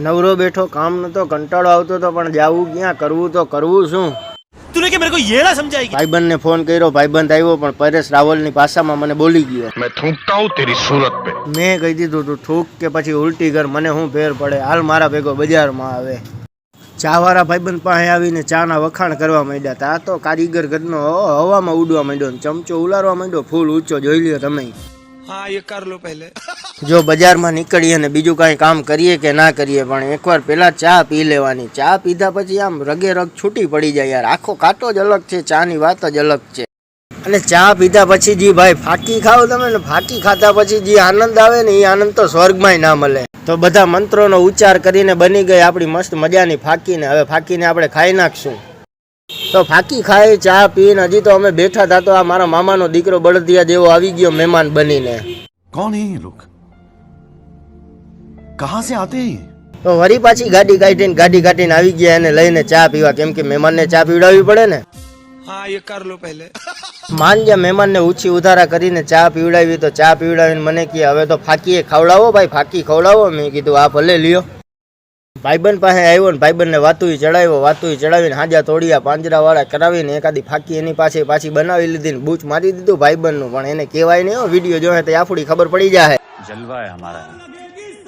નવરો બેઠો કામ નતો કંટાળો આવતો તો પણ જાવું ક્યાં કરવું તો કરવું શું तूने क्या मेरे को ये ना समझाएगी। ભાઈબંધ ને ફોન કર્યો ભાઈબંધ આવ્યો પણ પરેશ રાવલ ની ભાષામાં મને બોલી ગયો मैं थूकता हूँ तेरी सूरत पे। મેં કહી દીધું તું થૂક કે પછી ઉલટી કર મને શું ફેર પડે હાલ મારા ભેગો બજારમાં આવે ચા વાળા ભાઈબંધ પાસે આવીને ચા ના વખાણ કરવા માંડ્યા તા તો કારીગર ઘરનો હવામાં ઉડવા માંડ્યો ને ચમચો ઉલારવા માંડ્યો ફૂલ ઊંચો જોઈ લ્યો તમે हाँ ये कर लो पहले। જો બજારમાં નીકળીએ ને બીજું કાંઈ કામ કરીએ કે ના કરીએ પણ એકવાર પહેલા ચા પી લેવાની ચા પીધા પછી આમ રગે રગ છૂટી પડી જાય યાર આખો કાંટો જ અલગ છે ચાની વાત જ અલગ છે અને ચા પીધા પછી જે ભાઈ ફાકી ખાવ તમે ને ફાકી ખાતા પછી જે આનંદ આવે ને એ આનંદ તો સ્વર્ગમાંય ના મળે તો બધા મંત્રોનો ઉચ્ચાર કરીને બની ગઈ આપણી મસ્ત મજાની ફાકીને હવે ફાકીને આપણે ખાઈ નાખશું તો ફાકી ખાઈ ચા પીને હજી તો અમે બેઠા હતા તો આ મારા મામાનો દીકરો બળદિયા જેવો આવી ગયો મહેમાન બનીને कौन है ये लोग कहां से आते हैं તો વરી પાછી ગાડી કાઢીને આવી ગયા એને લઈને ચા પીવા કેમ કે મહેમાનને ચા પીવડાવવી પડે ને हाँ ये कर लो पहले। માનજા મહેમાનને ઊંચી ઉધારા કરીને ચા પીવડાવી તો ચા પીવડાવીને મને કહે હવે તો ફાકીએ ખવડાવો ભાઈ ફાકી ખવડાવો મેં કીધું આ ભલે લ્યો ભાઈબંધ પાસે આવ્યો ને ભાઈબંધને વાતુઈ ચડાવીને હાજા તોડિયા પાંજરા વાળા કરાવીને એકાદી ફાકી એની પાછી બનાવી લીધી ને બૂચ મારી દીધું ભાઈબંધનું પણ એને કહેવાય નહીં વિડીયો જોવે તો આફડી ખબર પડી જાય जलवा है हमारा।